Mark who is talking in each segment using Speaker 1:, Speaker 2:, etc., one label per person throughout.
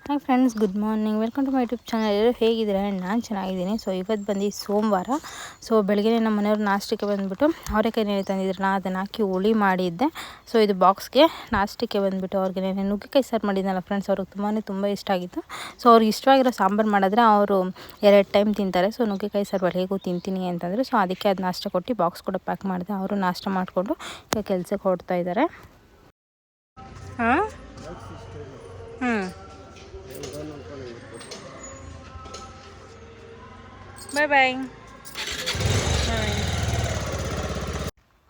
Speaker 1: Hi friends, good morning. Welcome to my YouTube channel. ಎಲ್ಲರೂ ಹೇಗಿದ್ದೀರಾ? ನಾನು ಚೆನ್ನಾಗಿದ್ದೀನಿ. ಸೊ ಇವತ್ತು ಬಂದು ಸೋಮವಾರ. ಸೊ ಬೆಳಗ್ಗೆ ನಮ್ಮ ಮನೆಯವ್ರು ನಾಷ್ಟಕ್ಕೆ ಬಂದುಬಿಟ್ಟು ಅವರೆಕಾಯಿ ನೆನೆ ತಂದಿದ್ರಲ್ಲ, ಅದನ್ನು ಹಾಕಿ ಹುಳಿ ಮಾಡಿದ್ದೆ. ಸೊ ಇದು ಬಾಕ್ಸ್ಗೆ ನಾಷ್ಟಕ್ಕೆ ಬಂದುಬಿಟ್ಟು ಅವ್ರಿಗೆ ನುಗ್ಗೆಕಾಯಿ ಸಾರು ಮಾಡಿದ್ನಲ್ಲ ಫ್ರೆಂಡ್ಸ್, ಅವ್ರಿಗೆ ತುಂಬ ಇಷ್ಟ ಆಗಿತ್ತು. ಸೊ ಅವ್ರಿಗೆ ಇಷ್ಟವಾಗಿರೋ ಸಾಂಬಾರು ಮಾಡಿದ್ರೆ ಅವರು 2 ಟೈಮ್ ತಿಂತಾರೆ. ಸೊ ನುಗ್ಗೆಕಾಯಿ ಸಾರು ಹೇಗೂ ತಿಂತೀನಿ ಅಂತಂದರೆ, ಸೊ ಅದಕ್ಕೆ ಅದು ನಾಷ್ಟ ಕೊಟ್ಟು ಬಾಕ್ಸ್ ಕೂಡ ಪ್ಯಾಕ್ ಮಾಡಿದೆ. ಅವರು ನಾಷ್ಟ ಮಾಡಿಕೊಂಡು ಈಗ ಕೆಲಸಕ್ಕೆ ಹೊರಡ್ತಾ ಇದ್ದಾರೆ. ಹಾಂ ಬಾಯ್ ಬಾಯ್.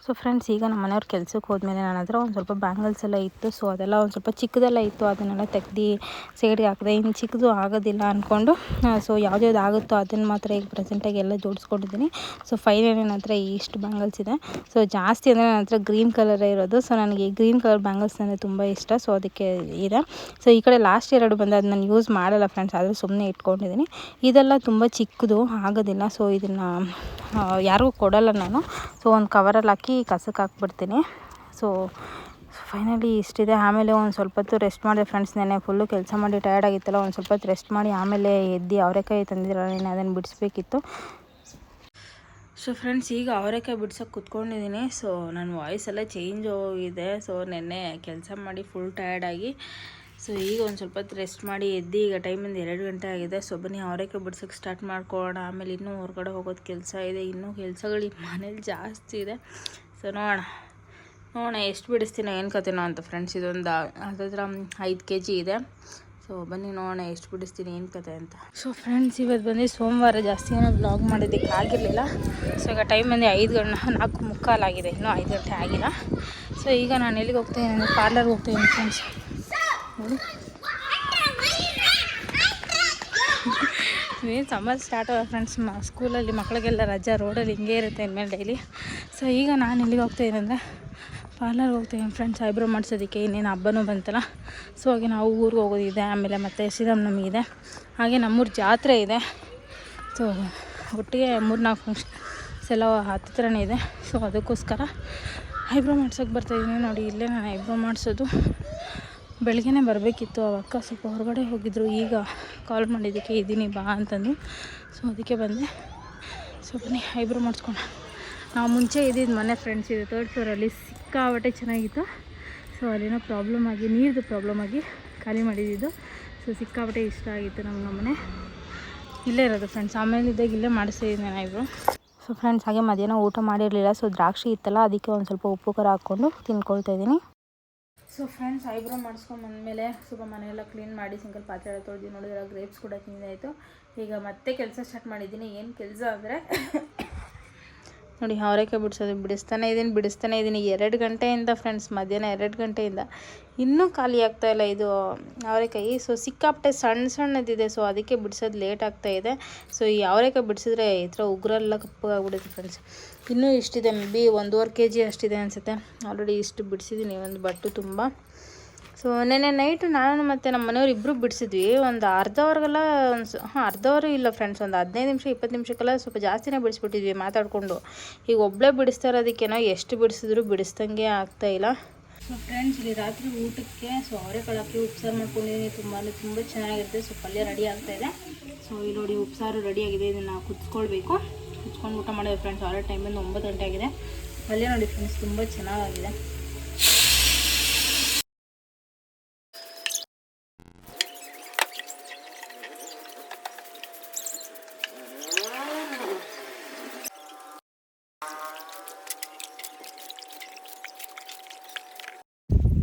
Speaker 1: ಸೊ ಫ್ರೆಂಡ್ಸ್, ಈಗ ನಮ್ಮ ಮನೆಯವ್ರ ಕೆಲಸಕ್ಕೆ ಹೋದ್ಮೇಲೆ ನನ್ನ ಹತ್ರ ಒಂದು ಸ್ವಲ್ಪ ಬ್ಯಾಂಗಲ್ಸ್ ಎಲ್ಲ ಇತ್ತು. ಸೊ ಅದೆಲ್ಲ ಒಂದು ಸ್ವಲ್ಪ ಚಿಕ್ಕದೆಲ್ಲ ಇತ್ತು, ಅದನ್ನೆಲ್ಲ ತೆಗ್ದು ಸೈಡ್ಗೆ ಹಾಕಿದೆ. ಇನ್ನು ಚಿಕ್ಕದು ಆಗೋದಿಲ್ಲ ಅಂದ್ಕೊಂಡು ಸೊ ಯಾವ್ದು ಆಗುತ್ತೋ ಅದನ್ನು ಮಾತ್ರ ಈಗ ಪ್ರೆಸೆಂಟಾಗಿ ಎಲ್ಲ ಜೋಡಿಸ್ಕೊಂಡಿದ್ದೀನಿ. ಸೊ ಫೈನಲಿ ನನ್ನ ಹತ್ರ ಇಷ್ಟು ಬ್ಯಾಂಗಲ್ಸ್ ಇದೆ. ಸೊ ಜಾಸ್ತಿ ಅಂದರೆ ನನ್ನ ಹತ್ರ ಗ್ರೀನ್ ಕಲರೇ ಇರೋದು. ಸೊ ನನಗೆ ಗ್ರೀನ್ ಕಲರ್ ಬ್ಯಾಂಗಲ್ಸ್ ಅಂದರೆ ತುಂಬ ಇಷ್ಟ. ಸೊ ಅದಕ್ಕೆ ಇದೆ. ಸೊ ಈ ಕಡೆ ಲಾಸ್ಟ್ 2 ಬಂದು ಅದು ನಾನು ಯೂಸ್ ಮಾಡಲ್ಲ ಫ್ರೆಂಡ್ಸ್, ಆದರೆ ಸುಮ್ಮನೆ ಇಟ್ಕೊಂಡಿದ್ದೀನಿ. ಇದೆಲ್ಲ ತುಂಬ ಚಿಕ್ಕದು, ಆಗೋದಿಲ್ಲ. ಸೊ ಇದನ್ನು ಯಾರಿಗೂ ಕೊಡೋಲ್ಲ ನಾನು. ಸೊ ಒಂದು ಕವರಲ್ಲಿ ಹಾಕಿ ಕಸಕ್ಕೆ ಹಾಕ್ಬಿಡ್ತೀನಿ. ಸೊ ಫೈನಲಿ ಇಷ್ಟಿದೆ. ಆಮೇಲೆ ಒಂದು ಸ್ವಲ್ಪ ಹೊತ್ತು ರೆಸ್ಟ್ ಮಾಡಿದೆ ಫ್ರೆಂಡ್ಸ್. ನೆನ್ನೆ ಫುಲ್ಲು ಕೆಲಸ ಮಾಡಿ ಟಯರ್ಡ್ ಆಗಿತ್ತಲ್ಲ, ಒಂದು ಸ್ವಲ್ಪ ಹೊತ್ತು ರೆಸ್ಟ್ ಮಾಡಿ ಆಮೇಲೆ ಎದ್ದು ಅವರೆಕಾಯಿ ತಂದಿದ್ರಲ್ಲ ನೆನ್ನೆ, ಅದನ್ನು ಬಿಡಿಸ್ಬೇಕಿತ್ತು. ಸೊ ಫ್ರೆಂಡ್ಸ್, ಈಗ ಅವರೆಕಾಯಿ ಬಿಡ್ಸೋಕೆ ಕುತ್ಕೊಂಡಿದ್ದೀನಿ. ಸೊ ನನ್ನ ವಾಯ್ಸ್ ಎಲ್ಲ ಚೇಂಜ್ ಹೋಗಿದೆ. ಸೊ ನೆನ್ನೆ ಕೆಲಸ ಮಾಡಿ ಫುಲ್ ಟಯರ್ಡಾಗಿ ಸೊ ಈಗ ಒಂದು ಸ್ವಲ್ಪ ಹೊತ್ತು ರೆಸ್ಟ್ ಮಾಡಿ ಎದ್ದು ಈಗ ಟೈಮಿಂದ 2 ಗಂಟೆ ಆಗಿದೆ. ಸೊ ಬನ್ನಿ ಅವರೆಕಾಯಿ ಬಿಡ್ಸೋಕ್ಕೆ ಸ್ಟಾರ್ಟ್ ಮಾಡ್ಕೊಳ್ಳೋಣ. ಆಮೇಲೆ ಇನ್ನೂ ಹೊರಗಡೆ ಹೋಗೋದು ಕೆಲಸ ಇದೆ. ಇನ್ನೂ ಕೆಲಸಗಳು ಈ ಮನೇಲಿ ಜಾಸ್ತಿ ಇದೆ. ಸೊ ನೋಡೋಣ ಎಷ್ಟು ಬಿಡಿಸ್ತೀನೋ ಏನು ಕತೆನೋ ಅಂತ ಫ್ರೆಂಡ್ಸ್. ಇದೊಂದು ಹತ್ತಿರ 5 kg ಇದೆ. ಸೊ ಬನ್ನಿ ನೋಡೋಣ ಎಷ್ಟು ಬಿಡಿಸ್ತೀನಿ ಏನು ಕತೆ ಅಂತ. ಸೊ ಫ್ರೆಂಡ್ಸ್, ಇವತ್ತು ಬಂದು ಸೋಮವಾರ, ಜಾಸ್ತಿ ಏನೋ ಬ್ಲಾಗ್ ಮಾಡೋದಕ್ಕೆ ಆಗಿರಲಿಲ್ಲ. ಸೊ ಈಗ ಟೈಮ್ ಬಂದು 4:45 ಆಗಿದೆ, ಇನ್ನೂ 5 ಗಂಟೆ ಆಗಿಲ್ಲ. ಸೊ ಈಗ ನಾನು ಎಲ್ಲಿಗೆ ಹೋಗ್ತೀನಿ ಅಂದರೆ ಪಾರ್ಲರ್ಗೆ ಹೋಗ್ತೀನಿ ಫ್ರೆಂಡ್ಸ್. ನೋಡಿ ಏನು ಸಮ್ಮರ್ ಸ್ಟಾರ್ಟ್ ಆಗ ಫ್ರೆಂಡ್ಸ್. ಸ್ಕೂಲಲ್ಲಿ ಮಕ್ಕಳಿಗೆಲ್ಲ ರಜಾ, ರೋಡಲ್ಲಿ ಹಿಂಗೆ ಇರುತ್ತೆ ಇನ್ಮೇಲೆ ಡೈಲಿ. ಸೊ ಈಗ ನಾನು ಎಲ್ಲಿಗೆ ಹೋಗ್ತಾಯಿದ್ದೀನಿ ಅಂದರೆ ಪಾರ್ಲರ್ಗೆ ಹೋಗ್ತೀನಿ ಫ್ರೆಂಡ್ಸ್, ಐಬ್ರೋ ಮಾಡಿಸೋದಕ್ಕೆ. ಇನ್ನೇನು ಹಬ್ಬನೂ ಬಂತಲ್ಲ, ಸೊ ಹಾಗೆ ನಾವು ಊರಿಗೆ ಹೋಗೋದಿದೆ. ಆಮೇಲೆ ಮತ್ತು ಶ್ರೀರಾಮನವಮಿ ಇದೆ, ಹಾಗೆ ನಮ್ಮೂರು ಜಾತ್ರೆ ಇದೆ. ಸೊ ಒಟ್ಟಿಗೆ 3-4 ಫಂಕ್ಷನ್ಸ್ ಎಲ್ಲ ಹತ್ತಿರನೇ ಇದೆ. ಸೊ ಅದಕ್ಕೋಸ್ಕರ ಐಬ್ರೋ ಮಾಡ್ಸೋಕ್ಕೆ ಬರ್ತಾಯಿದ್ದೀನಿ. ನೋಡಿ ಇಲ್ಲೇ ನಾನು ಐಬ್ರೋ ಮಾಡಿಸೋದು. ಬೆಳಗ್ಗೆನೇ ಬರಬೇಕಿತ್ತು, ಅಕ್ಕ ಸ್ವಲ್ಪ ಹೊರಗಡೆ ಹೋಗಿದ್ರು. ಈಗ ಕಾಲ್ ಮಾಡಿದ್ದಕ್ಕೆ ಇದ್ದೀನಿ ಬಾ ಅಂತಂದು. ಸೊ ಅದಕ್ಕೆ ಬಂದೆ. ಸೊ ಬನ್ನಿ ಐಬ್ರೋ ಮಾಡಿಸ್ಕೊಂಡು. ನಾವು ಮುಂಚೆ ಇದ್ದಿದ್ದು ಮನೆ ಫ್ರೆಂಡ್ಸ್, ಇದೆ 3rd ಫ್ಲೋರಲ್ಲಿ. ಸಿಕ್ಕಾಬಟ್ಟೆ ಚೆನ್ನಾಗಿತ್ತು. ಸೊ ಅಲ್ಲೇನೋ ಪ್ರಾಬ್ಲಮ್ ಆಗಿ, ನೀರ್ದು ಪ್ರಾಬ್ಲಮ್ ಆಗಿ ಖಾಲಿ ಮಾಡಿದ್ದು. ಸೊ ಸಿಕ್ಕಾಬಟ್ಟೆ ಇಷ್ಟ ಆಗಿತ್ತು ನಮ್ಮ ಮನೆ. ಇಲ್ಲೇ ಇರೋದು ಫ್ರೆಂಡ್ಸ್. ಆಮೇಲೆ ಇದ್ದಾಗ ಇಲ್ಲೇ ಮಾಡಿಸ್ತಿದ್ದೀನಿ ನಾನು ಐಬ್ರೋ. ಸೊ ಫ್ರೆಂಡ್ಸ್, ಹಾಗೆ ಮಧ್ಯಾಹ್ನ ಊಟ ಮಾಡಿರಲಿಲ್ಲ. ಸೊ ದ್ರಾಕ್ಷಿ ಇತ್ತಲ್ಲ, ಅದಕ್ಕೆ ಒಂದು ಸ್ವಲ್ಪ ಉಪ್ಪು ಖಾರ ಹಾಕ್ಕೊಂಡು ತಿನ್ಕೊಳ್ತಾಯಿದ್ದೀನಿ. ಸೊ ಫ್ರೆಂಡ್ಸ್, ಐಬ್ರೋ ಮಾಡಿಸ್ಕೊಂಬಂದಮೇಲೆ ಸ್ವಲ್ಪ ಮನೆಯೆಲ್ಲ ಕ್ಲೀನ್ ಮಾಡಿ ಸಿಂಗಲ್ ಪಾತ್ರೆ ಎಲ್ಲ ತೊಳೆದು ನೋಡಿದ್ರೆ ಗ್ರೇಪ್ಸ್ ಕೂಡ ತಿಂದಾಯಿತು. ಈಗ ಮತ್ತೆ ಕೆಲಸ ಸ್ಟಾರ್ಟ್ ಮಾಡಿದ್ದೀನಿ. ಏನು ಕೆಲಸ ಅಂದರೆ ನೋಡಿ, ಅವರೆಕಾಯಿ ಬಿಡಿಸ್ತಾನೆ ಇದ್ದೀನಿ 2 ಗಂಟೆಯಿಂದ ಫ್ರೆಂಡ್ಸ್, ಮಧ್ಯಾಹ್ನ 2 ಗಂಟೆಯಿಂದ ಇನ್ನೂ ಖಾಲಿ ಆಗ್ತಾಯಿಲ್ಲ ಇದು ಅವರೆಕಾಯಿ. ಸೊ ಸಿಕ್ಕಾಪಟ್ಟೆ ಸಣ್ಣದಿದೆ. ಸೊ ಅದಕ್ಕೆ ಬಿಡಿಸೋದು ಲೇಟ್ ಆಗ್ತಾಯಿದೆ. ಸೊ ಈ ಅವರೆಕಾಯಿ ಬಿಡಿಸಿದ್ರೆ ಈ ಥರ ಉಗುರೆಲ್ಲ ಕಪ್ಪಗಾಗ್ಬಿಡುತ್ತೆ ಫ್ರೆಂಡ್ಸ್. ಇನ್ನೂ ಇಷ್ಟಿದೆ, ಮೇ ಬಿ 1.5 kg ಅಷ್ಟಿದೆ ಅನಿಸುತ್ತೆ. ಆಲ್ರೆಡಿ ಇಷ್ಟು ಬಿಡಿಸಿದ್ದೀನಿ, ಒಂದು ಬಟ್ಟು ತುಂಬ. ಸೊ ನೆನ್ನೆ ನೈಟು ನಾನು ಮತ್ತು ನಮ್ಮ ಮನೆಯವ್ರು ಇಬ್ಬರು ಬಿಡಿಸಿದ್ವಿ. ಒಂದು ಅರ್ಧ ಅವರ್ಗೆಲ್ಲ ಅರ್ಧ ಅವರು ಇಲ್ಲ ಫ್ರೆಂಡ್ಸ್, ಒಂದು 15 ನಿಮಿಷ 20 ನಿಮಿಷಕ್ಕೆಲ್ಲ ಸ್ವಲ್ಪ ಜಾಸ್ತಿನೇ ಬಿಡಿಸ್ಬಿಟ್ಟಿದ್ವಿ ಮಾತಾಡಿಕೊಂಡು. ಈಗ ಒಬ್ಬಳೇ ಬಿಡಿಸ್ತಾ ಇರೋದಕ್ಕೇನೋ ಎಷ್ಟು ಬಿಡಿಸಿದ್ರು ಬಿಡಿಸ್ದಂಗೆ ಆಗ್ತಾಯಿಲ್ಲ. ಸೊ ಫ್ರೆಂಡ್ಸ್, ಇಲ್ಲಿ ರಾತ್ರಿ ಊಟಕ್ಕೆ ಅವರೆಕಾಳು ಹಾಕಿ ಉಪ್ಸಾರು ಮಾಡ್ಕೊಂಡಿದ್ದೀನಿ. ತುಂಬ ಚೆನ್ನಾಗಿರುತ್ತೆ. ಸೊ ಪಲ್ಯ ರೆಡಿ ಆಗ್ತಾಯಿದೆ. ಸೊ ಇಲ್ಲಿ ನೋಡಿ ಉಪ್ಸಾರು ರೆಡಿಯಾಗಿದೆ. ಇದನ್ನು ಕುದಿಸ್ಕೊಳ್ಬೇಕು. ಕುಚ್ಕೊಂಡು ಊಟ ಮಾಡಿದೆ ಫ್ರೆಂಡ್ಸ್. ಆರೇ ಟೈಮಿಂದ 9 ಗಂಟೆ ಆಗಿದೆ. ಪಲ್ಯ ನೋಡಿ ಫ್ರೆಂಡ್ಸ್, ತುಂಬ ಚೆನ್ನಾಗಿದೆ.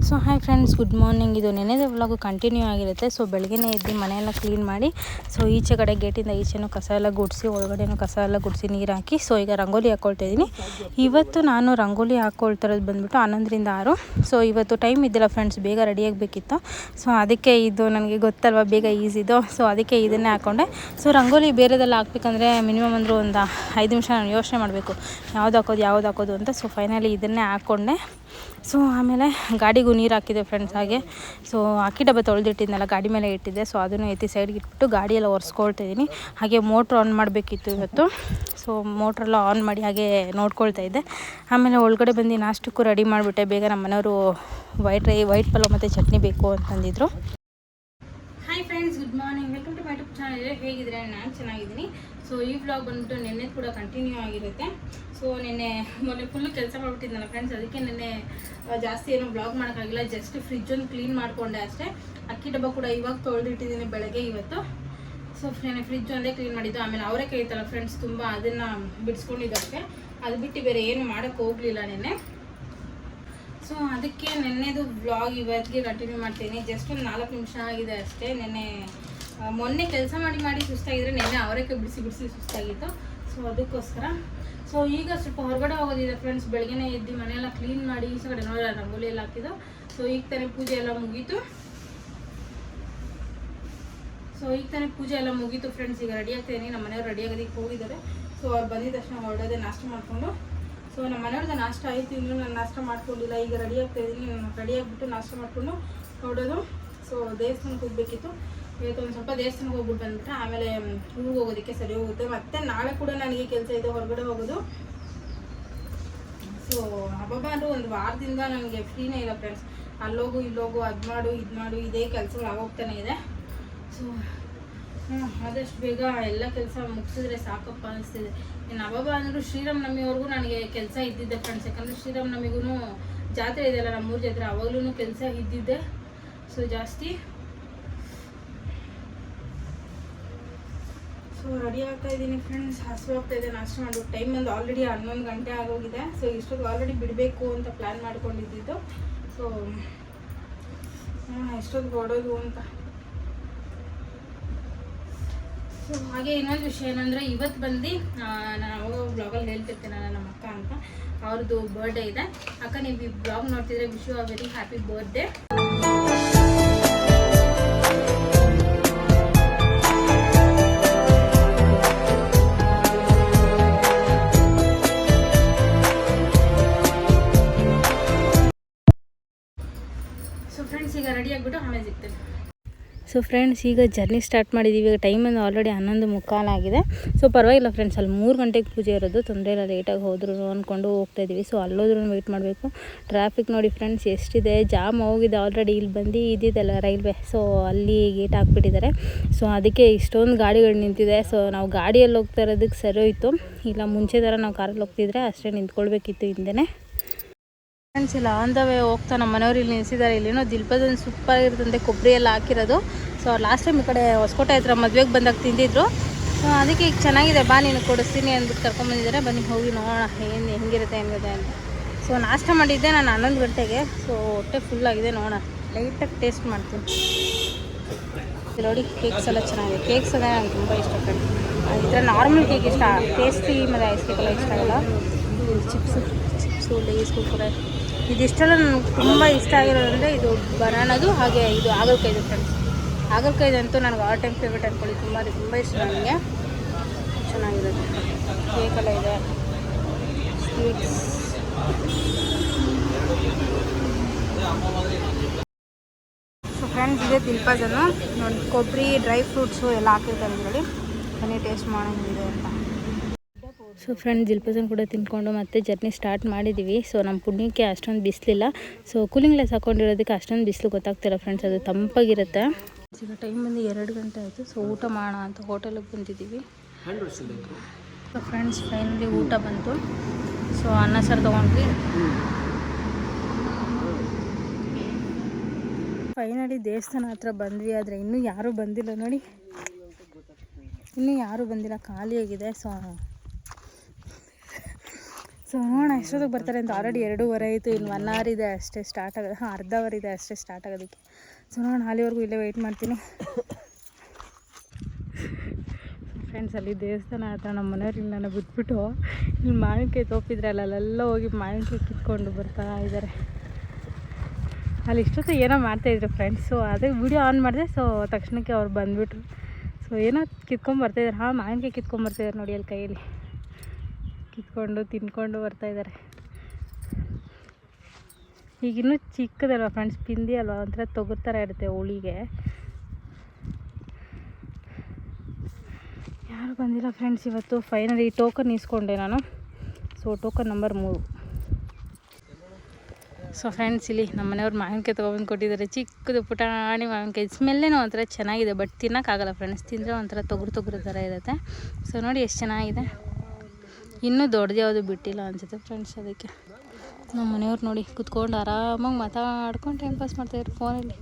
Speaker 1: So hi friends, good morning. ಇದು ನೆನೆದ ವ್ಲಾಗು ಕಂಟಿನ್ಯೂ ಆಗಿರುತ್ತೆ. ಸೊ ಬೆಳಗ್ಗೆನೇ ಎದ್ದು ಮನೆಯೆಲ್ಲ ಕ್ಲೀನ್ ಮಾಡಿ, ಸೊ ಈಚೆ ಕಡೆ ಗೇಟಿಂದ ಈಚೆನೂ ಕಸ ಎಲ್ಲ ಗುಡಿಸಿ, ಒಳಗಡೆನೂ ಕಸ ಎಲ್ಲ ಗುಡಿಸಿ ನೀರು ಹಾಕಿ, ಸೊ ಈಗ ರಂಗೋಲಿ ಹಾಕ್ಕೊಳ್ತಾ ಇದ್ದೀನಿ. ಇವತ್ತು ನಾನು ರಂಗೋಲಿ ಹಾಕ್ಕೊಳ್ತಿರೋದು ಬಂದುಬಿಟ್ಟು 11ರಿಂದ 6. ಸೊ ಇವತ್ತು ಟೈಮ್ ಇದ್ದಿಲ್ಲ ಫ್ರೆಂಡ್ಸ್, ಬೇಗ ರೆಡಿ ಆಗಬೇಕಿತ್ತು. ಸೊ ಅದಕ್ಕೆ ಇದು ನನಗೆ ಗೊತ್ತಲ್ವ, ಬೇಗ ಈಸಿದು. ಸೊ ಅದಕ್ಕೆ ಇದನ್ನೇ ಹಾಕ್ಕೊಂಡೆ. ಸೊ ರಂಗೋಲಿ ಬೇರೆದೆಲ್ಲ ಹಾಕ್ಬೇಕಂದ್ರೆ ಮಿನಿಮಮ್ ಅಂದರೂ ಒಂದು 5 ನಿಮಿಷ ನಾನು ಯೋಚನೆ ಮಾಡಬೇಕು, ಯಾವ್ದು ಹಾಕೋದು ಅಂತ. ಸೊ ಫೈನಲಿ ಇದನ್ನೇ ಹಾಕ್ಕೊಂಡೆ. ಸೊ ಆಮೇಲೆ ಗಾಡಿಗೂ ನೀರು ಹಾಕಿದೆ ಫ್ರೆಂಡ್ಸ್. ಹಾಗೆ ಸೊ ಅಕ್ಕಿ ಡಬ್ಬ ತೊಳೆದಿಟ್ಟಿದ್ನಲ್ಲ, ಗಾಡಿ ಮೇಲೆ ಇಟ್ಟಿದ್ದೆ. ಸೊ ಅದನ್ನು ಎತ್ತಿ ಸೈಡ್ಗೆ ಇಟ್ಬಿಟ್ಟು ಗಾಡಿಯೆಲ್ಲ ಒರೆಸ್ಕೊಳ್ತಾ ಇದ್ದೀನಿ. ಹಾಗೆ ಮೋಟ್ರ್ ಆನ್ ಮಾಡಬೇಕಿತ್ತು ಇವತ್ತು. ಸೊ ಮೋಟ್ರೆಲ್ಲ ಆನ್ ಮಾಡಿ ಹಾಗೆ ನೋಡ್ಕೊಳ್ತಾ ಇದ್ದೆ. ಆಮೇಲೆ ಒಳಗಡೆ ಬಂದು ನಾಷ್ಟಕ್ಕೂ ರೆಡಿ ಮಾಡಿಬಿಟ್ಟೆ ಬೇಗ. ನಮ್ಮ ಮನೆಯವರು ವೈಟ್ ಪಲಾವ್ ಮತ್ತು ಚಟ್ನಿ ಬೇಕು ಅಂತಂದಿದ್ರು. Hi friends, good morning. Welcome to my YouTube channel. ಹೇಗಿದ್ರೆ ನಾನು ಚೆನ್ನಾಗಿದ್ದೀನಿ. ಸೊ ಈ ವ್ಲಾಗ್ ಬಂದ್ಬಿಟ್ಟು ನೆನ್ನೆ ಕೂಡ ಕಂಟಿನ್ಯೂ ಆಗಿರುತ್ತೆ. ಸೊ ಮೊನ್ನೆ ಫುಲ್ಲು ಕೆಲಸ ಮಾಡ್ಬಿಟ್ಟಿದ್ದಲ್ಲ ಫ್ರೆಂಡ್ಸ್, ಅದಕ್ಕೆ ನೆನ್ನೆ ಜಾಸ್ತಿ ಏನೋ ವ್ಲಾಗ್ ಮಾಡೋಕ್ಕಾಗಿಲ್ಲ. ಜಸ್ಟ್ ಫ್ರಿಜ್ಜನ್ನು ಕ್ಲೀನ್ ಮಾಡಿಕೊಂಡೆ ಅಷ್ಟೇ. ಅಕ್ಕಿ ಡಬ್ಬ ಕೂಡ ಇವಾಗ ತೊಳೆದಿಟ್ಟಿದ್ದೀನಿ ಬೆಳಗ್ಗೆ ಇವತ್ತು. ಸೊ ಫ್ರಿಜ್ ಒಂದೇ ಕ್ಲೀನ್ ಮಾಡಿದ್ದು. ಆಮೇಲೆ ಅವರೇಕಾಯಿ ಇತ್ತಲ್ಲ ಫ್ರೆಂಡ್ಸ್, ತುಂಬ ಅದನ್ನು ಬಿಡಿಸ್ಕೊಂಡಿದ್ದಕ್ಕೆ, ಅದು ಬಿಟ್ಟು ಬೇರೆ ಏನು ಮಾಡೋಕ್ಕೆ ಹೋಗಲಿಲ್ಲ ನೆನ್ನೆ. ಸೊ ಅದಕ್ಕೆ ನೆನ್ನೆದು ವ್ಲಾಗ್ ಇವತ್ತಿಗೆ ಕಂಟಿನ್ಯೂ ಮಾಡ್ತೀನಿ. ಜಸ್ಟ್ ಒಂದು 4 ನಿಮಿಷ ಆಗಿದೆ ಅಷ್ಟೇ. ಮೊನ್ನೆ ಕೆಲಸ ಮಾಡಿ ಸುಸ್ತಾಗಿದ್ರೆ ನೆನ್ನೆ ಅವರೇಕಾಯಿ ಬಿಡಿಸಿ ಸುಸ್ತಾಗಿತ್ತು. ಸೊ ಅದಕ್ಕೋಸ್ಕರ ಸೊ ಈಗ ಸ್ವಲ್ಪ ಹೊರಗಡೆ ಹೋಗೋದಿದೆ ಫ್ರೆಂಡ್ಸ್. ಬೆಳಗ್ಗೆನೇ ಎದ್ದು ಮನೆಯೆಲ್ಲ ಕ್ಲೀನ್ ಮಾಡಿ ಈ ಕಡೆ ನೋಡಿ ರಂಗೋಲಿ ಎಲ್ಲ ಹಾಕಿದ್ದು. ಸೊ ಈಗ ತಾನೇ ಪೂಜೆ ಎಲ್ಲ ಮುಗೀತು ಫ್ರೆಂಡ್ಸ್. ಈಗ ರೆಡಿ ಆಗ್ತಾಯಿದ್ದೀನಿ. ನಮ್ಮ ಮನೆಯವ್ರು ರೆಡಿ ಆಗೋದಕ್ಕೆ ಹೋಗಿದ್ದಾರೆ. ಸೊ ಅವ್ರು ಬಂದಿದ್ದ ತಕ್ಷಣ ಹೊರಡೋದೆ ನಾಷ್ಟ ಮಾಡಿಕೊಂಡು. ಸೊ ನಮ್ಮ ಮನೆಯವ್ರದ್ದು ನಾಷ್ಟ ಆಯಿತು, ಇನ್ನೂ ನಾನು ನಾಷ್ಟ ಮಾಡ್ಕೊಂಡಿಲ್ಲ. ಈಗ ರೆಡಿ ಆಗ್ತಾಯಿದ್ದೀನಿ. ನಾನು ರೆಡಿ ಆಗಿಬಿಟ್ಟು ನಾಷ್ಟ ಮಾಡಿಕೊಂಡು ಹೊರಡೋದು. ಸೊ ದೇವಸ್ಥಾನಕ್ಕೆ ಹೋಗಬೇಕಿತ್ತು. ಇವತ್ತು ಒಂದು ಸ್ವಲ್ಪ ದೇವಸ್ಥಾನಕ್ಕೆ ಹೋಗ್ಬಿಟ್ಟು ಬಂದುಬಿಟ್ರೆ ಆಮೇಲೆ ಊರಿಗೆ ಹೋಗೋದಕ್ಕೆ ಸರಿ ಹೋಗುತ್ತೆ. ಮತ್ತು ನಾಳೆ ಕೂಡ ನನಗೆ ಕೆಲಸ ಇದೆ, ಹೊರಗಡೆ ಹೋಗೋದು. ಸೊ ಹಬ್ಬ ಅಂದರೆ ಒಂದು ವಾರದಿಂದ ನನಗೆ ಫ್ರೀನೇ ಇಲ್ಲ ಫ್ರೆಂಡ್ಸ್. ಅಲ್ಲೋಗು ಇಲ್ಲೋಗು, ಅದು ಮಾಡು ಇದು ಮಾಡು, ಇದೇ ಕೆಲಸಗಳು ಆಗೋಗ್ತಾನೆ ಇದೆ. ಸೊ ಆದಷ್ಟು ಬೇಗ ಎಲ್ಲ ಕೆಲಸ ಮುಗಿಸಿದ್ರೆ ಸಾಕಪ್ಪ ಅನಿಸ್ತಿದೆ. ಇನ್ನು ಹಬ್ಬ ಅಂದರೂ ಶ್ರೀರಾಮನವಮಿವರೆಗೂ ನನಗೆ ಕೆಲಸ ಇದ್ದಿದ್ದೆ ಫ್ರೆಂಡ್ಸ್. ಯಾಕಂದರೆ ಶ್ರೀರಾಮನವಮಿಗೂ ಜಾತ್ರೆ ಇದೆಯಲ್ಲ, ನಮ್ಮೂರ ಜಾತ್ರೆ, ಅವಾಗಲೂ ಕೆಲಸ ಇದ್ದಿದ್ದೆ. ಸೊ ಜಾಸ್ತಿ. ಸೊ ರೆಡಿ ಆಗ್ತಾ ಇದ್ದೀನಿ ಫ್ರೆಂಡ್ಸ್. ಹಸುವಾಗ್ತಾ ಇದೆ. ನಾಷ್ಟ ಮಾಡ್ಬೇಕು. ಟೈಮ್ ಬಂದು ಆಲ್ರೆಡಿ 11 ಗಂಟೆ ಆಗೋಗಿದೆ. ಸೊ ಇಷ್ಟೊತ್ತು ಆಲ್ರೆಡಿ ಬಿಡಬೇಕು ಅಂತ ಪ್ಲ್ಯಾನ್ ಮಾಡ್ಕೊಂಡಿದ್ದು. ಸೊ ಎಷ್ಟೊತ್ತು ಹೊಡೋದು ಅಂತ. ಸೊ ಹಾಗೆ ಇನ್ನೊಂದು ವಿಷಯ ಏನಂದರೆ, ಇವತ್ತು ಬಂದು ನಾನು ಅವಾಗ ಬ್ಲಾಗಲ್ಲಿ ಹೇಳ್ತಿರ್ತೇನೆ ನಮ್ಮ ಅಕ್ಕ ಅಂತ, ಅವ್ರದ್ದು ಬರ್ಡೇ ಇದೆ. ಅಕ್ಕ, ನೀವು ಈ ಬ್ಲಾಗ್ ನೋಡ್ತಿದ್ರೆ wish you a very happy birthday. So friends, ಈಗ ರೆಡಿ ಆಗಿಬಿಟ್ಟು ಆಮೇಲೆ ಸಿಗ್ತೇನೆ. ಸೊ ಫ್ರೆಂಡ್ಸ್, ಈಗ ಜರ್ನಿ ಸ್ಟಾರ್ಟ್ ಮಾಡಿದ್ದೀವಿ. ಈಗ ಟೈಮ್ ಒಂದು ಆಲ್ರೆಡಿ 11:15 ಆಗಿದೆ. ಸೊ ಪರವಾಗಿಲ್ಲ ಫ್ರೆಂಡ್ಸ್, ಅಲ್ಲಿ 3 ಗಂಟೆಗೆ ಪೂಜೆ ಇರೋದು, ತೊಂದರೆ ಇಲ್ಲ. ಲೇಟಾಗಿ ಹೋದ್ರು ಅಂದ್ಕೊಂಡು ಹೋಗ್ತಾಯಿದ್ದೀವಿ. ಸೊ ಅಲ್ಲೋದ್ರೂ ವೆಯ್ಟ್ ಮಾಡಬೇಕು. ಟ್ರಾಫಿಕ್ ನೋಡಿ ಫ್ರೆಂಡ್ಸ್ ಎಷ್ಟಿದೆ, ಜಾಮ್ ಹೋಗಿದೆ ಆಲ್ರೆಡಿ. ಇಲ್ಲಿ ಬಂದು ಇದ್ದಿದ್ದಲ್ಲ ರೈಲ್ವೆ, ಸೊ ಅಲ್ಲಿ ಗೇಟ್ ಹಾಕ್ಬಿಟ್ಟಿದ್ದಾರೆ. ಸೊ ಅದಕ್ಕೆ ಇಷ್ಟೊಂದು ಗಾಡಿಗಳು ನಿಂತಿದೆ. ಸೊ ನಾವು ಗಾಡಿಯಲ್ಲಿ ಹೋಗ್ತಾ ಇರೋದಕ್ಕೆ ಸರಿ ಹೋಯಿತು. ಇಲ್ಲ ಮುಂಚೆ ಥರ ನಾವು ಕಾರಲ್ಲಿ ಹೋಗ್ತಿದ್ರೆ ಅಷ್ಟೇ ನಿಂತ್ಕೊಳ್ಬೇಕಿತ್ತು ಹಿಂದೆನೇ ಫ್ರೆಂಡ್ಸ್. ಇಲ್ಲ ಆನ್ ದ ವೇ ಹೋಗ್ತಾ ನಮ್ಮ ಮನೆಯವ್ರು ಇಲ್ಲಿ ನಿಲ್ಸಿದ್ದಾರೆ. ಇಲ್ಲೇನೋ ದಿಲ್ಪದೊಂದು ಸೂಪರ್ ಆಗಿರ್ತಂತೆ, ಕೊಬ್ಬರಿ ಎಲ್ಲ ಹಾಕಿರೋದು. ಸೊ ಅವ್ರು ಲಾಸ್ಟ್ ಟೈಮ್ ಈ ಕಡೆ ಹೊಸಕೋಟೆ ಹತ್ರ ಮದುವೆಗೆ ಬಂದಾಗ ತಿಂದಿದ್ರು. ಸೊ ಅದಕ್ಕೆ ಈಗ ಚೆನ್ನಾಗಿದೆ, ಬಾ ನೀನು ಕೊಡಿಸ್ತೀನಿ ಅಂದ್ಬಿಟ್ಟು ಕರ್ಕೊಂಬಂದಿದ್ದಾರೆ. ಬನ್ನಿ ಹೋಗಿ ನೋಡೋಣ ಹೆಂಗಿರುತ್ತೆ ಅಂತ. ಸೊ ನಾಷ್ಟ ಮಾಡಿದ್ದೆ ನಾನು 11 ಗಂಟೆಗೆ. ಸೊ ಹೊಟ್ಟೆ ಫುಲ್ಲಾಗಿದೆ. ನೋಡೋಣ, ಲೈಟಾಗಿ ಟೇಸ್ಟ್ ಮಾಡ್ತೀನಿ. ನೋಡಿ, ಕೇಕ್ಸ್ ಎಲ್ಲ ಚೆನ್ನಾಗಿದೆ. ಕೇಕ್ಸ್ ಅಂದರೆ ನಂಗೆ ತುಂಬ ಇಷ್ಟ ಫ್ರೆಂಡ್. ಈ ಥರ ನಾರ್ಮಲ್ ಕೇಕ್ ಇಷ್ಟ, ಟೇಸ್ಟಿ ಮತ್ತು ಐಸ್ ಕೇಕ್ ಎಲ್ಲ ಇಷ್ಟ ಆಗಲ್ಲ. ಚಿಪ್ಸು ಲೇಸ್ ಕುರ್ಕುರೆ ಇದಿಷ್ಟೆಲ್ಲ ನನಗೆ ತುಂಬ ಇಷ್ಟ ಆಗಿರೋದಂದರೆ ಇದು ಬನಾನದು, ಹಾಗೆ ಇದು ಹಾಗಲಕಾಯಿದು ಫ್ರೆಂಡ್ಸ್. ಹಾಗಲಕಾಯಿದಂತೂ ನನಗೆ ಆಲ್ ಟೈಮ್ ಫೇವ್ರೇಟ್ ಅಂದ್ಕೊಳ್ಳಿ. ತುಂಬ ಇಷ್ಟ ನನಗೆ. ಚೆನ್ನಾಗಿರುತ್ತೆ. ಕೇಕೆಲ್ಲ ಇದೆ, ಸ್ವೀಟ್ಸ್. ಸೊ ಫ್ರೆಂಡ್ಸ್, ಇದೆ ದಿಲ್ಪಜನ್ನು ನೋಡಿ, ಕೊಬ್ಬರಿ ಡ್ರೈ ಫ್ರೂಟ್ಸು ಎಲ್ಲ ಹಾಕಿರ್ತಾರೆ ಇದರಲ್ಲಿ. ಬನ್ನಿ ಟೇಸ್ಟ್ ಮಾಡೋಂಗಿದೆ ಅಂತ. ಸೊ ಫ್ರೆಂಡ್ಸ್, ದಿಲ್ಪಜನ್ ಕೂಡ ತಿಂದ್ಕೊಂಡು ಮತ್ತೆ ಜರ್ನಿ ಸ್ಟಾರ್ಟ್ ಮಾಡಿದ್ದೀವಿ. ಸೊ ನಮ್ಮ ಪುಣ್ಯಕ್ಕೆ ಅಷ್ಟೊಂದು ಬಿಸಿಲಿಲ್ಲ. ಸೊ ಕೂಲಿಂಗ್ ಗ್ಲಾಸ್ ಹಾಕೊಂಡಿರೋದಕ್ಕೆ ಅಷ್ಟೊಂದು ಬಿಸಿಲು ಗೊತ್ತಾಗ್ತಿಲ್ಲ ಫ್ರೆಂಡ್ಸ್, ಅದು ತಂಪಾಗಿರುತ್ತೆ. ಈಗ ಟೈಮ್ ಬಂದು 2 ಗಂಟೆ ಆಯಿತು. ಸೊ ಊಟ ಮಾಡೋಣ ಅಂತ ಹೋಟೆಲಿಗೆ ಬಂದಿದ್ದೀವಿ. ಸೊ ಫ್ರೆಂಡ್ಸ್, ಫೈನಲಿ ಊಟ ಬಂತು. ಸೊ ಅನ್ನ ಸಾರು ತೊಗೊಂಡ್ವಿ. ಫೈನಲಿ ದೇವಸ್ಥಾನ ಹತ್ರ ಬಂದ್ವಿ. ಆದರೆ ಇನ್ನೂ ಯಾರೂ ಬಂದಿಲ್ಲ ನೋಡಿ, ಇನ್ನೂ ಯಾರೂ ಬಂದಿಲ್ಲ, ಖಾಲಿಯಾಗಿದೆ. ಸೊ ನೋಡೋಣ ಎಷ್ಟೊತ್ತಿಗೆ ಬರ್ತಾರೆ ಅಂತ. ಆಲ್ರೆಡಿ 2:15 ಆಯಿತು. ಇನ್ನು 1 ಅವರ್ ಇದೆ ಅಷ್ಟೇ ಸ್ಟಾರ್ಟ್ ಆಗೋದು. ಅರ್ಧ ಅವರ್ ಇದೆ ಅಷ್ಟೇ ಸ್ಟಾರ್ಟ್ ಆಗೋದಕ್ಕೆ. ಸೊ ನೋಡೋಣ, ಅಲ್ಲಿವರೆಗೂ ಇಲ್ಲೇ ವೆಯ್ಟ್ ಮಾಡ್ತೀನಿ ಫ್ರೆಂಡ್ಸ್. ಅಲ್ಲಿ ದೇವಸ್ಥಾನ ಹತ್ರ ನಮ್ಮ ಮನೆಯವ್ರಿಗೆ ನಾನು ಬಿಟ್ಬಿಟ್ಟು ಇಲ್ಲಿ ಮಾವಿನಕಾಯಿ ತೋಪಿದ್ರಲ್ಲ, ಅಲ್ಲೆಲ್ಲ ಹೋಗಿ ಮಾವಿನಕಾಯಿ ಕಿತ್ಕೊಂಡು ಬರ್ತಾ ಇದ್ದಾರೆ. ಅಲ್ಲಿ ಇಷ್ಟೊತ್ತು ಏನೋ ಮಾಡ್ತಾಯಿದ್ರು ಫ್ರೆಂಡ್ಸ್. ಸೊ ಅದೇ ವಿಡಿಯೋ ಆನ್ ಮಾಡಿದೆ. ಸೊ ತಕ್ಷಣಕ್ಕೆ ಅವ್ರು ಬಂದುಬಿಟ್ರು. ಸೊ ಏನೋ ಕಿತ್ಕೊಂಡ್ಬರ್ತಾಯಿದ್ದಾರೆ. ಮಾವಿನಕಾಯಿ ಕಿತ್ಕೊಂಡ್ಬರ್ತಾಯಿದ್ದಾರೆ ನೋಡಿ, ಅಲ್ಲಿ ಕೈಯಲ್ಲಿ ಕಿತ್ಕೊಂಡು ತಿನ್ಕೊಂಡು ಬರ್ತಾಯಿದ್ದಾರೆ. ಈಗಿನ್ನೂ ಚಿಕ್ಕದಲ್ವ ಫ್ರೆಂಡ್ಸ್, ಪಿಂದಿ ಅಲ್ವಾ, ಒಂಥರ ತೊಗರು ಥರ ಇರುತ್ತೆ ಹೋಳಿಗೆ. ಯಾರು ಬಂದಿಲ್ಲ ಫ್ರೆಂಡ್ಸ್ ಇವತ್ತು. ಫೈನಲಿ ಟೋಕನ್ ಇಸ್ಕೊಂಡೆ ನಾನು. So token number 3. So friends, ಇಲ್ಲಿ ನಮ್ಮ ಮನೆಯವ್ರು ಮಾವಿನಕಾಯಿ ತೊಗೊಬಂದು ಕೊಟ್ಟಿದ್ದಾರೆ. ಚಿಕ್ಕದು ಪುಟಾಣಿ ಮಾವಿನಕಾಯಿ. ಸ್ಮೆಲ್ಲೇನೋ ಒಂಥರ ಚೆನ್ನಾಗಿದೆ, ಬಟ್ ತಿನ್ನೋಕ್ಕಾಗಲ್ಲ ಫ್ರೆಂಡ್ಸ್. ತಿಂದರೆ ಒಂಥರ ತೊಗರು ಥರ ಇರುತ್ತೆ. ಸೊ ನೋಡಿ ಎಷ್ಟು ಚೆನ್ನಾಗಿದೆ. ಇನ್ನೂ ದೊಡ್ಡದು ಯಾವುದು ಬಿಟ್ಟಿಲ್ಲ ಅನಿಸುತ್ತೆ ಫ್ರೆಂಡ್ಸ್. ಅದಕ್ಕೆ ನಮ್ಮ ಮನೆಯವ್ರು ನೋಡಿ ಕುತ್ಕೊಂಡು ಆರಾಮಾಗಿ ಮಾತಾಡ್ಕೊಂಡು ಟೈಮ್ ಪಾಸ್ ಮಾಡ್ತಾಯಿದ್ರು ಫೋನಲ್ಲಿ.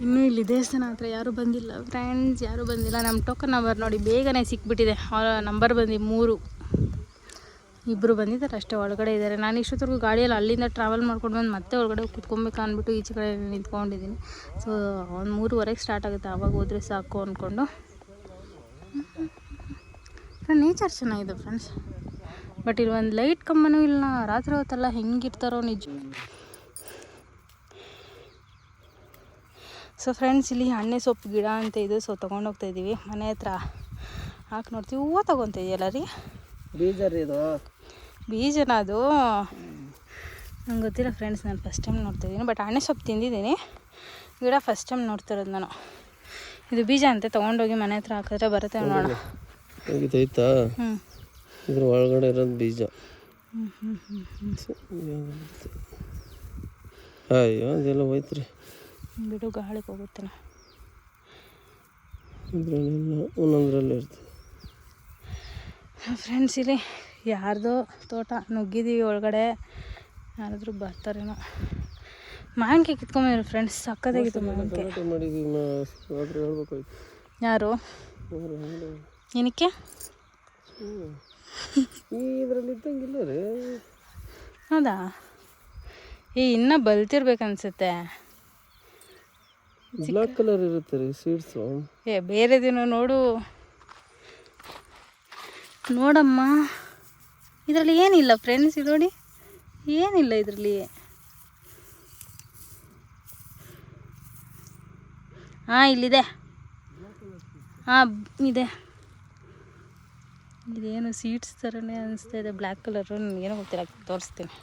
Speaker 1: ಇನ್ನೂ ಇಲ್ಲಿ ದೇವಸ್ಥಾನ ಹತ್ರ ಯಾರೂ ಬಂದಿಲ್ಲ ಫ್ರೆಂಡ್ಸ್, ಯಾರೂ ಬಂದಿಲ್ಲ. ನಮ್ಮ ಟೋಕನ್ ನಂಬರ್ ನೋಡಿ ಬೇಗನೆ ಸಿಕ್ಬಿಟ್ಟಿದೆ. ಅವರ ನಂಬರ್ ಬಂದು 3, ಇಬ್ಬರು ಬಂದಿದ್ದಾರೆ ಅಷ್ಟೇ, ಒಳಗಡೆ ಇದ್ದಾರೆ. ನಾನು ಇಷ್ಟೊತ್ತರೆಗೂ ಗಾಡಿಯಲ್ಲಿ ಅಲ್ಲಿಂದ ಟ್ರಾವೆಲ್ ಮಾಡ್ಕೊಂಡು ಬಂದು ಮತ್ತೆ ಒಳಗಡೆ ಕುತ್ಕೊಬೇಕು ಅಂದ್ಬಿಟ್ಟು ಈಚೆ ಕಡೆ ನಿಂತ್ಕೊಂಡಿದ್ದೀನಿ. ಸೊ ಒಂದು 3:30 ಸ್ಟಾರ್ಟ್ ಆಗುತ್ತೆ, ಆವಾಗ ಹೋದರೆ ಸಾಕು ಅಂದ್ಕೊಂಡು. ನೇಚರ್ ಚೆನ್ನಾಗಿದೆ ಫ್ರೆಂಡ್ಸ್, ಬಟ್ ಇಲ್ಲಿ ಒಂದು ಲೈಟ್ ಕಂಬನೂ ಇಲ್ಲ. ರಾತ್ರಿ ಹೊತ್ತಲ್ಲ ಹೆಂಗಿರ್ತಾರೋ ನಿಜ. ಸೊ ಫ್ರೆಂಡ್ಸ್, ಇಲ್ಲಿ ಎಣ್ಣೆ ಸೊಪ್ಪು ಗಿಡ ಅಂತ ಇದೆ. ಸೊ ತೊಗೊಂಡೋಗ್ತಾಯಿದ್ದೀವಿ ಮನೆ ಹತ್ರ ಹಾಕಿ ನೋಡ್ತೀವಿ. ಹೂವು ತೊಗೊತಾ ಇದೆಯಲ್ಲ ರೀ,
Speaker 2: ಬೀಜ ರೀ ಇದು.
Speaker 1: ಬೀಜನ ಅದು? ನಂಗೆ ಗೊತ್ತಿಲ್ಲ ಫ್ರೆಂಡ್ಸ್, ನಾನು ಫಸ್ಟ್ ಟೈಮ್ ನೋಡ್ತಾಯಿದ್ದೀನಿ. ಬಟ್ ಎಣ್ಣೆ ಸೊಪ್ಪು ತಿಂದಿದ್ದೀನಿ, ಗಿಡ ಫಸ್ಟ್ ಟೈಮ್ ನೋಡ್ತಿರೋದು ನಾನು. ಇದು ಬೀಜ ಅಂತೆ, ತೊಗೊಂಡೋಗಿ ಮನೆ ಹತ್ರ ಹಾಕಿದ್ರೆ ಬರುತ್ತೆ ನೋಡೋಣ.
Speaker 2: ಆಯ್ತಾ? ಇದ್ರ ಒಳಗಡೆ ಇರೋದು ಬೀಜ. ಅಯ್ಯೋ ಅದೆಲ್ಲ ಹೋಯ್ತು ರೀ.
Speaker 1: ಬಿಡು, ಗಾಳಿಗೆ ಹೋಗುತ್ತೆ.
Speaker 2: ಒಂದೊಂದರಲ್ಲಿ ಇರ್ತದೆ
Speaker 1: ಫ್ರೆಂಡ್ಸ್. ಇಲ್ಲಿ ಯಾರ್ದೋ ತೋಟ ನುಗ್ಗಿದ್ದೀವಿ ಒಳಗಡೆ, ಯಾರಾದರೂ ಬರ್ತಾರೇನೋ. ಮಾವಿನಕಾಯಿ ಕಿತ್ಕೊಂಬಂದ್ರು ಫ್ರೆಂಡ್ಸ್, ಸಕ್ಕತ್ತಾಗಿತ್ತು ಮಾವಿನಕಾಯಿ. ಯಾರು? ಏನಕ್ಕೆ?
Speaker 2: ಇದರಲ್ಲಿ ಇದ್ದಂಗಿಲ್ಲ ರೀ.
Speaker 1: ಹೌದಾ? ಇನ್ನೂ ಬಲ್ತಿರ್ಬೇಕನ್ಸುತ್ತೆ.
Speaker 2: ಬ್ಲ್ಯಾಕ್ ಕಲರ್ ಇರುತ್ತೆ ರೀ ಸೀಡ್ಸು.
Speaker 1: ಬೇರೆ ದಿನ ನೋಡಮ್ಮ. ಇದರಲ್ಲಿ ಏನಿಲ್ಲ ಫ್ರೆಂಡ್ಸ್, ಇದು ನೋಡಿ ಏನಿಲ್ಲ ಇದರಲ್ಲಿ. ಇಲ್ಲಿದೆ. ಇದೆ. ಇದೇನು ಸೀಡ್ಸ್ ಥರನೇ ಅನಿಸ್ತಾ ಇದೆ, ಬ್ಲ್ಯಾಕ್ ಕಲರು. ನನಗೇನೋ ಗೊತ್ತಿಲ್ಲ, ತೋರಿಸ್ತೀನಿ.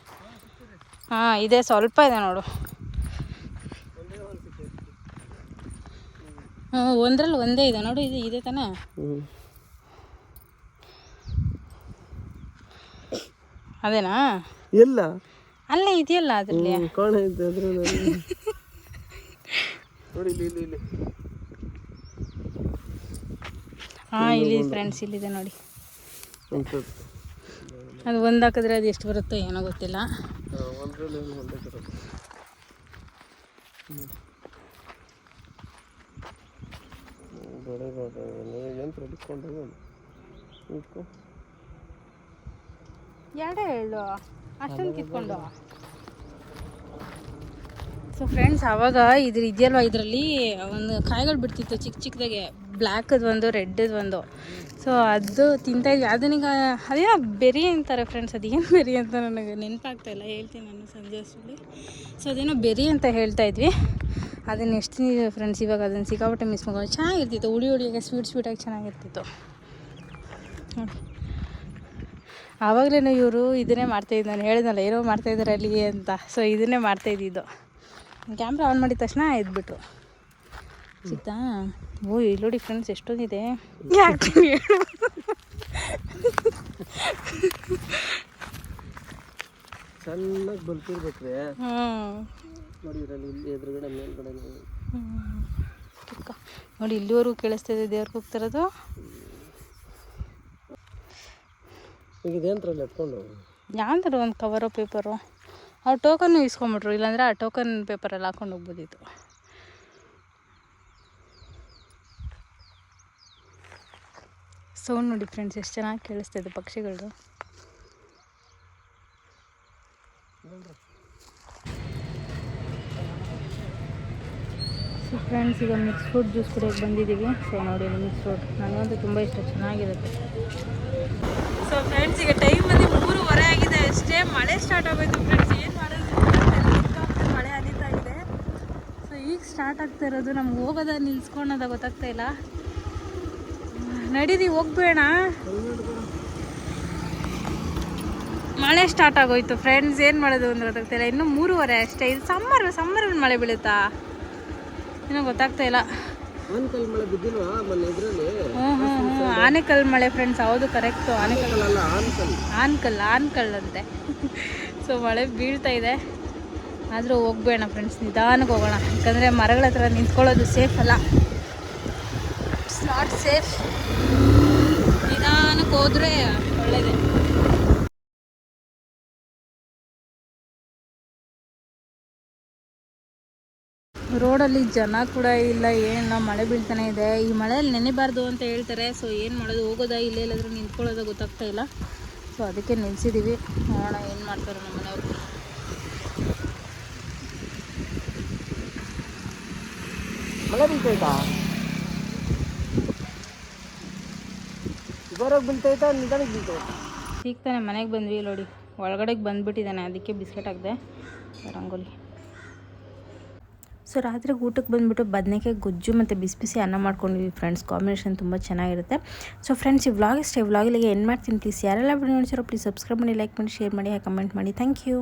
Speaker 1: ಇದೆ, ಸ್ವಲ್ಪ ಇದೆ ನೋಡು. ಒಂದರಲ್ಲಿ ಒಂದೇ ಇದೆ ನೋಡು. ಇದೆ ತಾನೇ? ಅದೇನಾ?
Speaker 2: ಎಲ್ಲ
Speaker 1: ಅಲ್ಲೇ ಇದೆಯಲ್ಲ ಅದರಲ್ಲಿ. ಇಲ್ಲಿ ಫ್ರೆಂಡ್ಸ್, ಇಲ್ಲಿದೆ ನೋಡಿ. ಅದು ಒಂದು ಹಾಕಿದ್ರೆ ಅದು ಎಷ್ಟು ಬರುತ್ತೋ ಏನೋ ಗೊತ್ತಿಲ್ಲ. ಎರಡೇ ಹೇಳು, ಅಷ್ಟೊಂದು ಕಿತ್ಕೊಂಡು. ಸೊ ಫ್ರೆಂಡ್ಸ್, ಆವಾಗ ಇದೆಯಲ್ವ, ಇದರಲ್ಲಿ ಒಂದು ಕಾಯಿಗಳು ಬಿಡ್ತಿತ್ತು ಚಿಕ್ಕ ಚಿಕ್ಕದಾಗೆ, ಬ್ಲ್ಯಾಕದು ಒಂದು, ರೆಡ್ಡದು ಒಂದು. ಸೊ ಅದು ತಿಂತಾಯಿದ್ವಿ. ಅದನ್ನೀಗ ಅದೇನೋ ಬೆರಿ ಅಂತಾರೆ ಫ್ರೆಂಡ್ಸ್. ಅದೇನು ಬೆರಿ ಅಂತ ನನಗೆ ನೆನಪಾಗ್ತಾಯಿಲ್ಲ, ಹೇಳ್ತೀನಿ ನಾನು ಸಂಜೆ ಅಷ್ಟರಲ್ಲಿ. ಸೊ ಅದೇನೋ ಬೆರಿ ಅಂತ ಹೇಳ್ತಾಯಿದ್ವಿ. ಅದನ್ನು ಎಷ್ಟು ತಿಂದಿದ್ದೀವಿ ಫ್ರೆಂಡ್ಸ್. ಇವಾಗ ಅದನ್ನು ಸಿಕ್ಕಾಪಟ್ಟೆ ಮಿಸ್ ಮಾಡ್ಕೊಂಡು. ಚೆನ್ನಾಗಿರ್ತಿತ್ತು, ಹುಳಿಯಾಗಿ ಸ್ವೀಟಾಗಿ ಚೆನ್ನಾಗಿರ್ತಿತ್ತು. ಆವಾಗಲೇ ಇವರು ಇದನ್ನೇ ಮಾಡ್ತಾಯಿದ್ದು. ನಾನು ಹೇಳಿದ್ನಲ್ಲ ಏನೋ ಮಾಡ್ತಾಯಿದ್ದಾರೆ ಅಲ್ಲಿ ಅಂತ. ಸೊ ಇದನ್ನೇ ಮಾಡ್ತಾಯಿದ್ದಿದ್ದು. ಕ್ಯಾಮ್ರಾ ಆನ್ ಮಾಡಿದ ತಕ್ಷಣ ಎದ್ಬಿಟ್ರು. ಸಿಗ್ತಾ? ಇಲ್ಲಿ ನೋಡಿ ಫ್ರೆಂಡ್ಸ್, ಎಷ್ಟೊಂದಿದೆ. ಯಾಕೆ ಹೇಳು?
Speaker 2: ಚೆನ್ನಾಗಿ ಬಲ್ತಿರ್ಬೇಕ್ರಿ. ನೋಡಿ ಎದುರುಗಡೆ ಮೇಲ್ಗಡೆ
Speaker 1: ನೋಡಿ, ಇಲ್ಲಿವರೆಗೂ ಕೇಳಿಸ್ತಾಯಿದೆ ದೇವ್ರಿಗೆ ಹೋಗ್ತಿರೋದು. ಯಾಂತರ ಒಂದು ಕವರು ಪೇಪರು. ಅವ್ರು ಟೋಕನ್ನು ಇಸ್ಕೊಂಬಿಟ್ರು, ಇಲ್ಲಾಂದರೆ ಆ ಟೋಕನ್ ಪೇಪರಲ್ಲಿ ಹಾಕೊಂಡು ಹೋಗ್ಬೋದಿತ್ತು. ಸೌಂಡ್ ನೋಡಿ ಫ್ರೆಂಡ್ಸ್, ಎಷ್ಟು ಚೆನ್ನಾಗಿ ಕೇಳಿಸ್ತಾಯಿದೆ ಪಕ್ಷಿಗಳು. ಸೊ ಫ್ರೆಂಡ್ಸ್, ಈಗ ಮಿಕ್ಸ್ ಫ್ರೂಟ್ ಜ್ಯೂಸ್ ಕುಡಿಯೋಕ್ಕೆ ಬಂದಿದ್ದೀವಿ. ಸೊ ನೋಡಿ, ಮಿಕ್ಸ್ ಫ್ರೂಟ್ ನನಗಂತೂ ತುಂಬ ಇಷ್ಟ, ಚೆನ್ನಾಗಿರುತ್ತೆ. ಸೊ ಫ್ರೆಂಡ್ಸ್, ಈಗ ಟೈಮ್ ಬಂದು 3:30 ಆಗಿದೆ ಅಷ್ಟೇ. ಮಳೆ ಸ್ಟಾರ್ಟ್ ಆಗೋಯ್ತು ಫ್ರೆಂಡ್ಸ್. ಏನು ಮಾಡೋದು, ಮಳೆ ಹರಿತಾ ಇದೆ. ಸೊ ಈಗ ಸ್ಟಾರ್ಟ್ ಆಗ್ತಾ ಇರೋದು. ನಮ್ಗೆ ಹೋಗೋದ ನಿಲ್ಸ್ಕೊಳೋದ ಗೊತ್ತಾಗ್ತಾ ಇಲ್ಲ. ನಡೀರಿ ಹೋಗ್ಬೇಡ, ಮಳೆ ಸ್ಟಾರ್ಟ್ ಆಗೋಯ್ತು ಫ್ರೆಂಡ್ಸ್. ಏನು ಮಾಡೋದು ಅಂತ ಗೊತ್ತಾಗ್ತಾ ಇಲ್ಲ. ಇನ್ನೂ 3:30 ಅಷ್ಟೇ. ಇದು ಸಮ್ಮರಲ್ಲಿ ಮಳೆ ಬೀಳುತ್ತಾ ಏನೋ ಗೊತ್ತಾಗ್ತಾ ಇಲ್ಲ.
Speaker 2: ಆನ್ಕಲ್ ಮಳೆ ಬಿದ್ದಿಲ್ವಾ ಮೊನ್ನೆ ಇದರಲ್ಲಿ?
Speaker 1: ಆನೆಕಲ್ ಮಳೆ ಫ್ರೆಂಡ್ಸ್, ಹೌದು ಕರೆಕ್ಟು. ಆನೆಕಲ್
Speaker 2: ಅಲ್ಲ, ಆನ್ಕಲ್.
Speaker 1: ಆನ್ಕಲ್ ಅಂತೆ. ಸೊ ಮಳೆ ಬೀಳ್ತಾ ಇದೆ, ಆದರೂ ಹೋಗ್ಬೇಡ ಫ್ರೆಂಡ್ಸ್, ನಿಧಾನಕ್ಕೆ ಹೋಗೋಣ. ಯಾಕಂದರೆ ಮರಗಳ ಹತ್ರ ನಿಂತ್ಕೊಳ್ಳೋದು ಸೇಫ್ ಅಲ್ಲ, ಇಟ್ಸ್ ನಾಟ್ ಸೇಫ್. ನಿಧಾನಕ್ಕೆ ಹೋದರೆ ಒಳ್ಳೆಯದೇ. ರೋಡಲ್ಲಿ ಜನ ಕೂಡ ಇಲ್ಲ, ಏನಿಲ್ಲ, ಮಳೆ ಬೀಳ್ತಾನೆ ಇದೆ. ಈ ಮಳೆಯಲ್ಲಿ ನೆನೆಬಾರ್ದು ಅಂತ ಹೇಳ್ತಾರೆ. ಸೊ ಏನು ಮಾಡೋದು, ಹೋಗೋದಾ ಇಲ್ಲೇ ಇಲ್ಲಾದರೂ ನಿಂತ್ಕೊಳ್ಳೋದಾ ಗೊತ್ತಾಗ್ತಾ ಇಲ್ಲ. ಸೊ ಅದಕ್ಕೆ ನಿಲ್ಸಿದ್ದೀವಿ, ನೋಡೋಣ ಏನು ಮಾಡ್ತಾರೆ ನಮ್ಮ ಮನೆಯವರು.
Speaker 2: ಮಳೆ ಬೀಳ್ತೈತಾ? ಜೋರಾಗಿ ಬೀಳ್ತೈತಾ ನಿಧಾನಕ್ಕೆ ಬೀಳ್ತೈತಾ?
Speaker 1: ಈಗ ತಾನೆ ಮನೆಗೆ ಬಂದ್ವಿ ನೋಡಿ, ಒಳಗಡೆಗೆ ಬಂದುಬಿಟ್ಟಿದ್ದಾನೆ, ಅದಕ್ಕೆ ಬಿಸ್ಕೆಟ್ ಹಾಕಿದೆ ರಂಗೋಲಿ. ಸೊ ರಾತ್ರಿಗೆ ಊಟಕ್ಕೆ ಬಂದುಬಿಟ್ಟು ಬದನೆಕಾಯಿ ಗೊಜ್ಜು ಮತ್ತು ಬಿಸಿ ಬಿಸಿ ಅನ್ನ ಮಾಡ್ಕೊಂಡಿದ್ವಿ ಫ್ರೆಂಡ್ಸ್. ಕಾಂಬಿನೇಷನ್ ತುಂಬ ಚೆನ್ನಾಗಿರುತ್ತೆ. ಸೊ ಫ್ರೆಂಡ್ಸ್, ಈ ವ್ಲಾಗ್ ಇಷ್ಟೇ. ವ್ಲಾಗಿಗೆ ಏನು ಮಾಡ್ತೀನಿ ಪ್ಲೀಸ್, ಯಾರೆಲ್ಲ ವಿಡಿಯೋ ನೋಡ್ತಿರೋ ಪ್ಲೀಸ್ ಸಬ್ಸ್ಕ್ರೈಬ್ ಮಾಡಿ, ಲೈಕ್ ಮಾಡಿ, ಶೇರ್ ಮಾಡಿ, ಕಮೆಂಟ್ ಮಾಡಿ. Thank you.